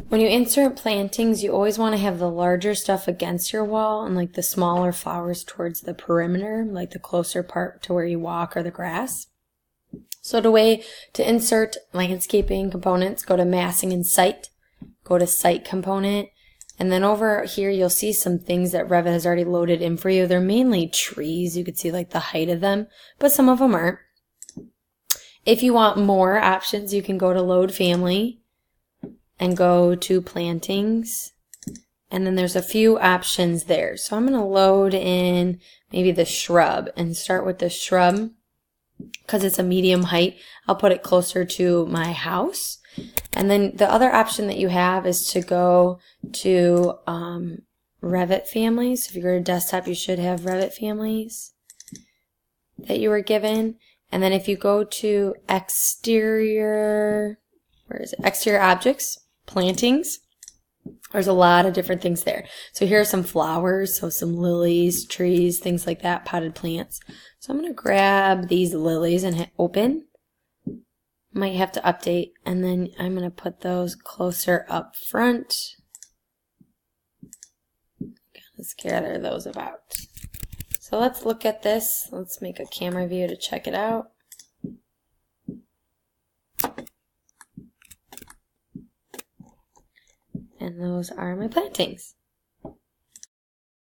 When you insert plantings, you always want to have the larger stuff against your wall and like the smaller flowers towards the perimeter, like the closer part to where you walk or the grass. So the way to insert landscaping components, go to massing and site, go to site component, and then over here you'll see some things that Revit has already loaded in for you. They're mainly trees. You can see like the height of them, but some of them aren't. If you want more options, you can go to load family and go to plantings, and then there's a few options there. So I'm going to load in maybe the shrub and start with the shrub because it's a medium height. I'll put it closer to my house. And then the other option that you have is to go to Revit families. If you go to desktop, you should have Revit families that you were given. And then if you go to exterior, where is it? Exterior objects, plantings, there's a lot of different things there. So here are some flowers, so some lilies, trees, things like that, potted plants. So I'm going to grab these lilies and hit open. Might have to update, and then I'm going to put those closer up front. Let's gather those about. So let's look at this. Let's make a camera view to check it out. And those are my plantings.